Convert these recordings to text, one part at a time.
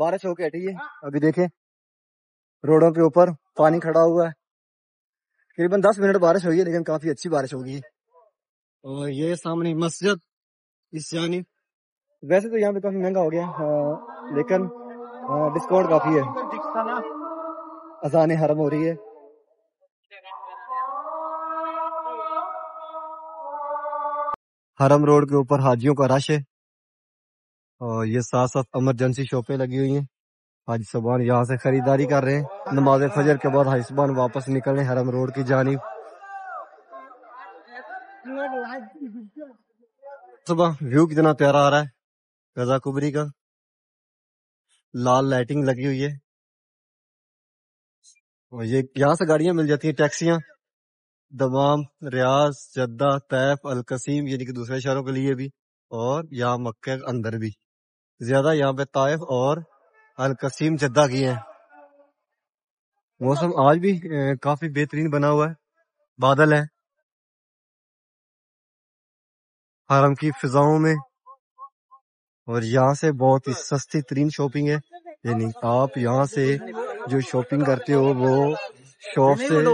بارش ہو کے ہٹی ہے. ابھی دیکھیں روڈوں کے اوپر پانی کھڑا ہوا ہے. تقریباً 10 منٹ بارش ہوئی ہے لیکن کافی اچھی بارش ہوگی. اور یہ سامنے مسجد اس جانب. ویسے تو یہاں پہ کافی مہنگا ہو گیا لیکن ڈسکاؤنٹ کافی ہے. اذان حرم ہو رہی ہے. حرم روڈ کے اوپر حاجیوں کا رش ہے اور یہ ساتھ ساتھ ایمرجنسی شاپیں لگی ہوئی ہیں. حاجی صاحبان یہاں سے خریداری کر رہے ہیں. نماز فجر کے بعد حاجی صاحبان واپس نکل رہے ہیں حرم روڈ کی جانب. صبح ویو کتنا پیارا آ رہا ہے غزہ کبری کا. لال لائٹنگ لگی ہوئی ہے اور یہ یہاں سے گاڑیاں مل جاتی ہیں ٹیکسیاں دمام، ریاض، جدہ، طیف، القصیم یعنی کہ دوسرے شہروں کے لیے بھی اور یہاں مکہ کے اندر بھی. زیادہ یہاں پہ طائف اور القصیم جدہ کی ہیں. موسم آج بھی کافی بہترین بنا ہوا ہے. بادل ہے حرم کی فضاؤں میں اور یہاں سے بہت ہی سستی ترین شاپنگ ہے. یعنی آپ یہاں سے جو شاپنگ کرتے ہو وہ شاپ سے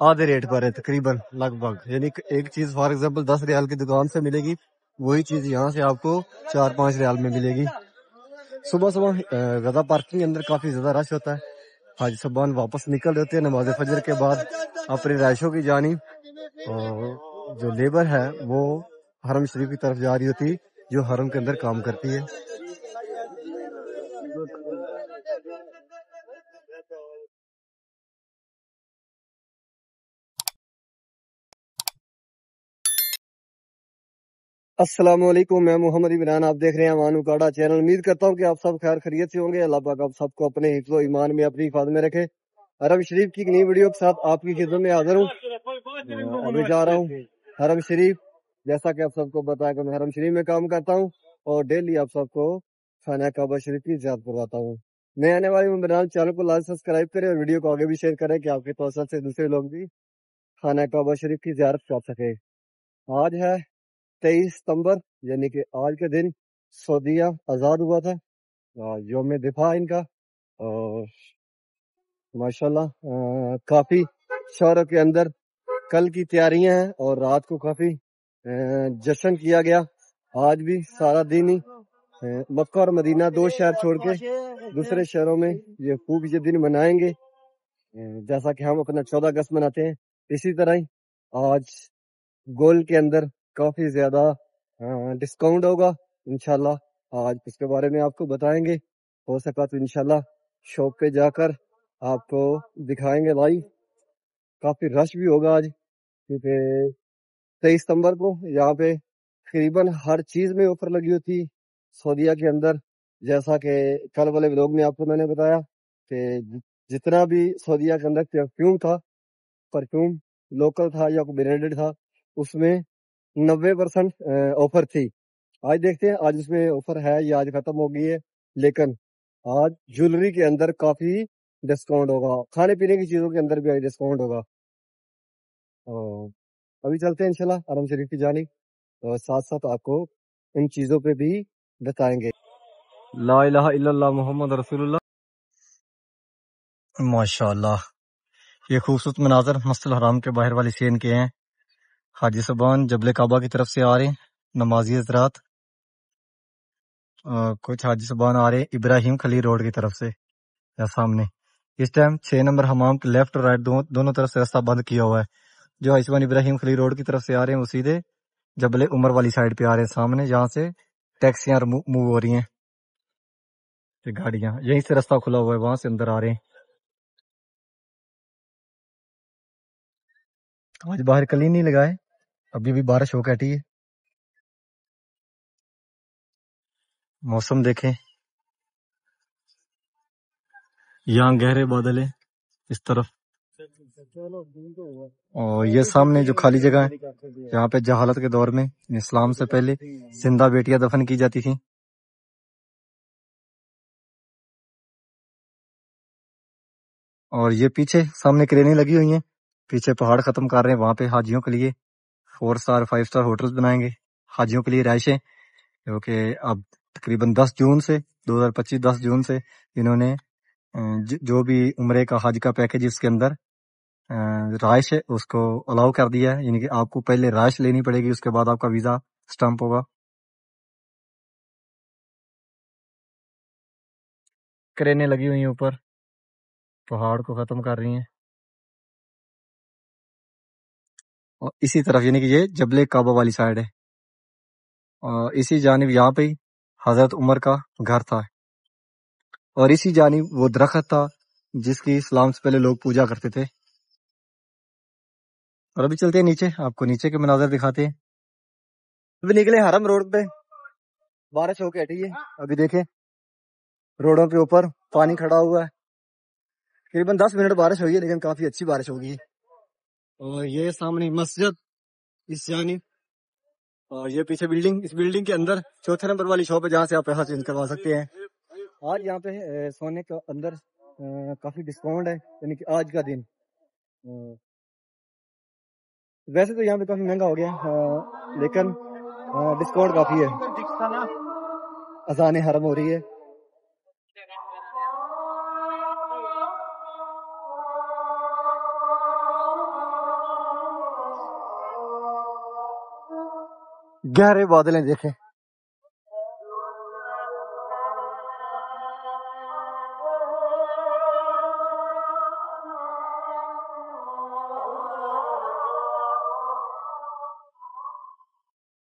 آدھے ریٹ پر ہے تقریباً لگ بھگ. یعنی ایک چیز فار ایگزامپل 10 ریال کی دکان سے ملے گی وہی چیز یہاں سے آپ کو 4-5 ریال میں ملے گی. صبح صبح غزہ پارکنگ کے اندر کافی زیادہ رش ہوتا ہے. حاجی صاحبان واپس نکل رہتے ہیں نماز فجر کے بعد اپنی رہائشوں کی جانب. اور جو لیبر ہے وہ حرم شریف کی طرف جا رہی ہوتی جو حرم کے اندر کام کرتی ہے. السلام علیکم، میں محمد عمران، آپ دیکھ رہے ہیں وانو کاڑا چینل. امید کرتا ہوں کہ آپ سب خیر خیریت سے ہوں گے. اللہ پاک آپ سب کو اپنے حفظ و ایمان میں اپنی حفاظت میں رکھے. حرم شریف کی ایک نئی ویڈیو کے ساتھ آپ کی خدمت میں حاضر ہوں. ابھی جا رہا ہوں حرم شریف. جیسا کہ آپ سب کو بتایا کہ میں حرم شریف میں کام کرتا ہوں اور ڈیلی آپ سب کو خانہ کعبہ شریف کی زیارت کرواتا ہوں. نئے آنے والے ممبران چینل کو لازمی سبسکرائب کریں اور ویڈیو کو آگے بھی شیئر کریں کہ آپ کے توسط سے دوسرے لوگ بھی خانہ کعبہ شریف کی زیارت کر سکے. آج ہے 23 ستمبر یعنی کہ آج کے دن سعودیہ آزاد ہوا تھا، یوم دفاع ان کا. اور ماشاءاللہ کافی شہروں کے اندر کل کی تیاریاں ہیں اور رات کو کافی جشن کیا گیا. آج بھی سارا دن ہی مکہ اور مدینہ 2 شہر چھوڑ کے دوسرے شہروں میں یہ خوب یہ دن منائیں گے جیسا کہ ہم اپنا 14 اگست مناتے ہیں. اسی طرح ہی آج گولڈ کے اندر کافی زیادہ ڈسکاؤنٹ ہوگا انشاءاللہ. آج اس کے بارے میں آپ کو بتائیں گے. ہو سکا تو انشاءاللہ شاپ پہ جا کر آپ کو دکھائیں گے لائیو. کافی رش بھی ہوگا آج کیونکہ 23 ستمبر کو یہاں پہ تقریباً ہر چیز میں آفر لگی ہوتی سعودیہ کے اندر. جیسا کہ کل والے ولاگ میں آپ کو میں نے بتایا کہ جتنا بھی سعودیہ کے اندر پرفیوم لوکل تھا یا برانڈڈ تھا اس میں 90% آفر تھی. آج دیکھتے ہیں آج اس میں آفر ہے یا آج ختم ہو گئی ہے. لیکن آج جولری کے اندر کافی ڈسکاؤنٹ ہوگا. کھانے پینے کی چیزوں کے اندر بھی آج ڈسکاؤنٹ ہوگا. ابھی چلتے ہیں انشاءاللہ حرم شریف کی جانب اور ساتھ ساتھ آپ کو ان چیزوں پہ بھی بتائیں گے. لا الہ الا اللہ محمد رسول اللہ. ماشاءاللہ یہ خوبصورت مناظر مسجد الحرام کے باہر والی سین کے ہیں. حاجی صاحبان جبل کعبہ کی طرف سے آ رہے ہیں نمازی حضرات. کچھ حاجی صاحبان آ رہے ہیں ابراہیم خلیل روڈ کی طرف سے سامنے. اس ٹائم 6 نمبر حمام کے لیفٹ اور رائٹ دونوں طرف سے راستہ بند کیا ہوا ہے. جو حاجی صاحبان ابراہیم خلیل روڈ کی طرف سے آ رہے ہیں وہ سیدھے جبل عمر والی سائڈ پہ آ رہے ہیں سامنے جہاں سے ٹیکسیاں موو ہو رہی ہیں. گاڑیاں یہیں سے راستہ کھلا ہوا ہے وہاں سے اندر آ رہے ہیں. آج باہر کل ہی نہیں لگائے ابھی بھی بارش ہو کے ہٹی ہے. موسم دیکھیں یہاں گہرے بادل ہیں اس طرف اور یہ سامنے جو خالی جگہ ہے یہاں پہ جہالت کے دور میں اسلام سے پہلے زندہ بیٹیاں دفن کی جاتی تھیں. اور یہ پیچھے سامنے کرینے لگی ہوئی ہیں. پیچھے پہاڑ ختم کر رہے ہیں وہاں پہ حاجیوں کے لیے 4 سٹار 5 سٹار ہوٹل بنائیں گے حاجیوں کے لیے رہائشیں. کیونکہ اب تقریباً 10 جون سے 2025 10 جون سے انہوں نے جو بھی عمرے کا حج کا پیکج اس کے اندر رہائش ہے اس کو الاؤ کر دیا ہے، یعنی کہ آپ کو پہلے رہائش لینی پڑے گی، اس کے بعد آپ کا ویزا سٹمپ ہوگا۔ کرینیں لگی ہوئی ہیں اوپر، پہاڑ کو ختم کر رہی ہیں، اور اسی طرف یعنی کہ یہ جبل کعبہ والی سائڈ ہے، اور اسی جانب یہاں پہ ہی حضرت عمر کا گھر تھا، اور اسی جانب وہ درخت تھا جس کی اسلام سے پہلے لوگ پوجا کرتے تھے۔ اور ابھی چلتے ہیں نیچے، آپ کو نیچے کے مناظر دکھاتے ہیں۔ ابھی نکلے حرم روڈ پہ، بارش ہو کے ہٹی ہے، ابھی دیکھیں روڈوں کے اوپر پانی کھڑا ہوا ہے، تقریباً 10 منٹ بارش ہوئی ہے لیکن کافی اچھی بارش ہوگی۔ اور یہ سامنے مسجد اس جانب، اور یہ پیچھے بلڈنگ، اس بلڈنگ کے اندر 4تھے نمبر والی شاپ ہے جہاں سے آپ پیسہ چینج کروا سکتے ہیں۔ آج یہاں پہ سونے کے اندر کافی ڈسکاؤنٹ ہے، یعنی کہ آج کا دن ویسے تو یہاں پہ کافی مہنگا ہو گیا لیکن ڈسکاؤنٹ کافی ہے۔ اذان حرم ہو رہی ہے، گہرے بادل ہیں دیکھیں،